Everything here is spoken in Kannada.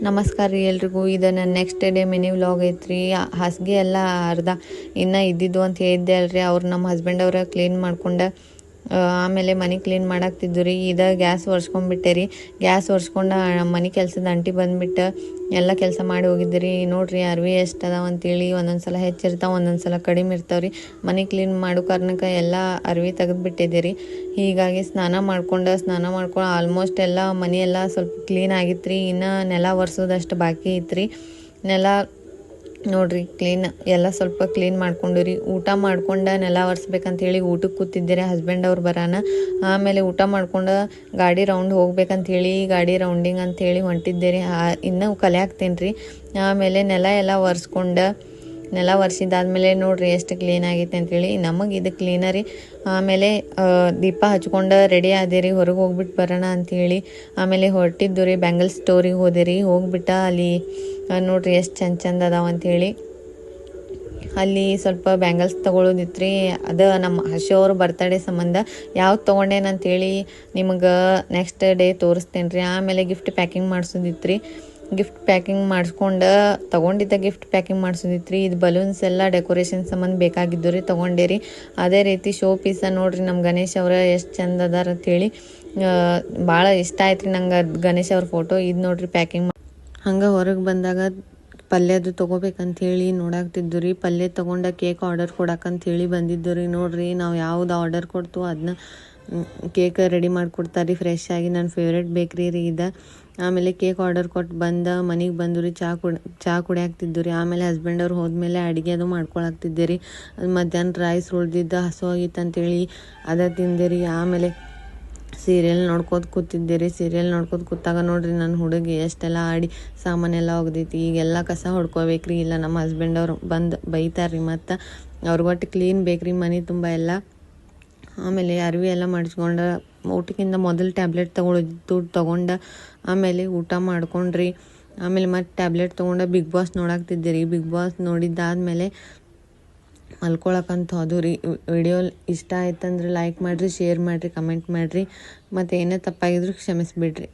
ನಮಸ್ಕಾರ ರೀ ಎಲ್ರಿಗೂ. ಇದು ನನ್ನ ನೆಕ್ಸ್ಟ್ ಡೇ ಮಿನಿ ವ್ಲಾಗ್ ಐತ್ರಿ. ಹಾಸಿಗೆ ಎಲ್ಲ ಅರ್ಧ ಇನ್ನೂ ಇದ್ದಿದ್ದು ಅಂತ ಹೇಳಿದ್ದೆ ಅಲ್ರಿ. ಅವ್ರು ನಮ್ಮ ಹಸ್ಬೆಂಡ್ ಅವ್ರ ಕ್ಲೀನ್ ಮಾಡ್ಕೊಂಡು ಆಮೇಲೆ ಮನೆ ಕ್ಲೀನ್ ಮಾಡಾಕ್ತಿದ್ದು ರೀ. ಇದು ಗ್ಯಾಸ್ ಒರೆಸ್ಕೊಂಡ್ಬಿಟ್ಟೆ ರೀ. ಗ್ಯಾಸ್ ಒರೆಸ್ಕೊಂಡು ಮನೆ ಕೆಲಸದ ಅಂಟಿ ಬಂದುಬಿಟ್ಟು ಎಲ್ಲ ಕೆಲಸ ಮಾಡಿ ಹೋಗಿದ್ದೆ ನೋಡ್ರಿ ಅರ್ವಿ ಎಷ್ಟು ಅದಾವ ಅಂತೇಳಿ. ಒಂದೊಂದು ಸಲ ಹೆಚ್ಚಿರ್ತಾವೆ, ಒಂದೊಂದು ಸಲ ಕಡಿಮೆ ಇರ್ತಾವೆ ರೀ. ಮನೆ ಕ್ಲೀನ್ ಮಾಡೋ ಕಾರಣಕ್ಕೆ ಎಲ್ಲ ಅರ್ವಿ ತೆಗೆದುಬಿಟ್ಟಿದ್ದೆ ರೀ. ಹೀಗಾಗಿ ಸ್ನಾನ ಮಾಡ್ಕೊಂಡು ಆಲ್ಮೋಸ್ಟ್ ಎಲ್ಲ ಮನೆ ಎಲ್ಲ ಸ್ವಲ್ಪ ಕ್ಲೀನ್ ಆಗಿತ್ತು ರೀ. ಇನ್ನು ನೆಲ ಒರೆಸೋದಷ್ಟು ಬಾಕಿ ಐತ್ರಿ. ನೆಲ ನೋಡ್ರಿ ಕ್ಲೀನ್ ಎಲ್ಲ ಸ್ವಲ್ಪ ಕ್ಲೀನ್ ಮಾಡ್ಕೊಂಡು ರೀ. ಊಟ ಮಾಡ್ಕೊಂಡು ನೆಲ ಒರೆಸ್ಬೇಕಂತ ಹೇಳಿ ಊಟಕ್ಕೆ ಕೂತಿದ್ದೀರಿ. ಹಸ್ಬೆಂಡ್ ಅವ್ರು ಬರಾನ. ಆಮೇಲೆ ಊಟ ಮಾಡ್ಕೊಂಡು ಗಾಡಿ ರೌಂಡ್ ಹೋಗ್ಬೇಕಂತ ಗಾಡಿ ರೌಂಡಿಂಗ್ ಅಂಥೇಳಿ ಹೊಂಟಿದ್ದೀರಿ. ಇನ್ನೂ ಕಲಿಯಾಕ್ತೀನಿ ರೀ. ಆಮೇಲೆ ನೆಲ ಎಲ್ಲ ಒರೆಸ್ಕೊಂಡು ನೆಲ ಒರೆಸಿದಾದ್ಮೇಲೆ ನೋಡ್ರಿ ಎಷ್ಟು ಕ್ಲೀನ್ ಆಗೈತೆ ಅಂಥೇಳಿ. ನಮಗೆ ಇದು ಕ್ಲೀನರಿ. ಆಮೇಲೆ ದೀಪ ಹಚ್ಕೊಂಡು ರೆಡಿ ಆದೇರಿ, ಹೊರಗೆ ಹೋಗ್ಬಿಟ್ಟು ಬರೋಣ ಅಂಥೇಳಿ. ಆಮೇಲೆ ಹೊರಟಿದ್ದು ರೀ ಬ್ಯಾಂಗಲ್ ಸ್ಟೋರಿಗೆ ಹೋದೆ ಹೋಗ್ಬಿಟ್ಟು ಅಲ್ಲಿ ನೋಡ್ರಿ ಎಷ್ಟು ಚಂದ ಅದಾವ ಅಂಥೇಳಿ. ಅಲ್ಲಿ ಸ್ವಲ್ಪ ಬ್ಯಾಂಗಲ್ಸ್ ತೊಗೊಳೋದಿತ್ತು ರೀ. ಅದು ನಮ್ಮ ಹರ್ಷವ್ರ ಬರ್ತಡೇ ಸಂಬಂಧ ಯಾವ್ದು ತೊಗೊಂಡೇನಂತೇಳಿ ನಿಮಗೆ ನೆಕ್ಸ್ಟ್ ಡೇ ತೋರಿಸ್ತೇನೆ ರೀ. ಆಮೇಲೆ ಗಿಫ್ಟ್ ಪ್ಯಾಕಿಂಗ್ ಮಾಡಿಸೋದಿತ್ತು ರೀ. ಗಿಫ್ಟ್ ಪ್ಯಾಕಿಂಗ್ ಮಾಡಿಸ್ಕೊಂಡು ತೊಗೊಂಡಿದ್ದ ಗಿಫ್ಟ್ ಪ್ಯಾಕಿಂಗ್ ಮಾಡಿಸೋದಿತ್ತು ರೀ. ಇದು ಬಲೂನ್ಸ್ ಎಲ್ಲ ಡೆಕೋರೇಷನ್ ಸಂಬಂಧ ಬೇಕಾಗಿದ್ದು ರೀ, ತೊಗೊಂಡೇರಿ. ಅದೇ ರೀತಿ ಶೋ ಪೀಸ ನೋಡ್ರಿ ನಮ್ಮ ಗಣೇಶ್ ಅವರ ಎಷ್ಟು ಚಂದ ಅದಾರ ಅಂಥೇಳಿ. ಭಾಳ ಇಷ್ಟ ಆಯ್ತು ರೀ ನಂಗೆ ಗಣೇಶ್ ಅವ್ರ ಫೋಟೋ. ಇದು ನೋಡ್ರಿ ಪ್ಯಾಕಿಂಗ್ ಹಂಗೆ ಹೊರಗೆ ಬಂದಾಗ ಪಲ್ಯದು ತೊಗೋಬೇಕಂಥೇಳಿ ನೋಡಾಕ್ತಿದ್ದು ರೀ. ಪಲ್ಯ ತೊಗೊಂಡು ಕೇಕ್ ಆರ್ಡರ್ ಕೊಡಕ್ಕಂಥೇಳಿ ಬಂದಿದ್ದು ರೀ. ನೋಡ್ರಿ ನಾವು ಯಾವ್ದು ಆರ್ಡರ್ ಕೊಡ್ತು ಅದನ್ನ ಕೇಕ್ ರೆಡಿ ಮಾಡಿಕೊಡ್ತಾರೆ ರೀ ಫ್ರೆಶ್ ಆಗಿ. ನನ್ನ ಫೇವ್ರೇಟ್ ಬೇಕ್ರಿ ರೀ ಇದು. ಆಮೇಲೆ ಕೇಕ್ ಆರ್ಡರ್ ಕೊಟ್ಟು ಮನೆಗೆ ಬಂದು ರೀ. ಚಹಾ ಕುಡಿಯಾಕ್ತಿದ್ದು ರೀ. ಆಮೇಲೆ ಹಸ್ಬೆಂಡ್ ಅವ್ರು ಹೋದ್ಮೇಲೆ ಅಡುಗೆ ಅದು ಮಾಡ್ಕೊಳಾಕ್ತಿದ್ದೆ ರೀ. ಮಧ್ಯಾಹ್ನ ರೈಸ್ ಉಳ್ದಿದ್ದು ಹಸು ಆಗಿತ್ತು ಅಂತೇಳಿ ಅದ ತಿಂದೆ ರೀ. ಆಮೇಲೆ ಸೀರಿಯಲ್ ನೋಡ್ಕೋತ ಕೂತಿದ್ದೆ ರೀ. ಸೀರಿಯಲ್ ನೋಡ್ಕೋತ ಕೂತಾಗ ನೋಡ್ರಿ ನನ್ನ ಹುಡುಗಿ ಎಷ್ಟೆಲ್ಲ ಆಡಿ ಸಾಮಾನೆಲ್ಲ ಒಗ್ದೈತಿ. ಈಗೆಲ್ಲ ಕಸ ಹೊಡ್ಕೋಬೇಕ್ರಿ, ಇಲ್ಲ ನಮ್ಮ ಹಸ್ಬೆಂಡ್ ಅವ್ರು ಬಂದು ಬೈತಾರೆ ರೀ. ಮತ್ತು ಅವ್ರಿಗೊಟ್ಟು ಕ್ಲೀನ್ ಬೇಕ್ರಿ ಮನೆ ತುಂಬ ಎಲ್ಲ. ಆಮೇಲೆ ಅರ್ವಿ ಎಲ್ಲ ಮಾಡಿಸ್ಕೊಂಡು ಊಟಕ್ಕಿಂತ ಮೊದಲು ಟ್ಯಾಬ್ಲೆಟ್ ತೊಗೊಂಡು ಆಮೇಲೆ ಊಟ ಮಾಡ್ಕೊಂಡ್ರಿ. ಆಮೇಲೆ ಮತ್ತೆ ಟ್ಯಾಬ್ಲೆಟ್ ತೊಗೊಂಡು ಬಿಗ್ ಬಾಸ್ ನೋಡಾಕ್ತಿದ್ದೆ ರೀ. ಬಿಗ್ ಬಾಸ್ ನೋಡಿದ್ದಾದಮೇಲೆ ಮಲ್ಕೊಳಕ್ಕಂತ ಅದು ರೀ. ವಿಡಿಯೋ ಇಷ್ಟ ಆಯ್ತಂದ್ರೆ ಲೈಕ್ ಮಾಡಿರಿ, ಶೇರ್ ಮಾಡಿರಿ, ಕಮೆಂಟ್ ಮಾಡಿರಿ. ಮತ್ತು ಏನೇ ತಪ್ಪಾಗಿದ್ರು ಕ್ಷಮಿಸಿಬಿಡ್ರಿ.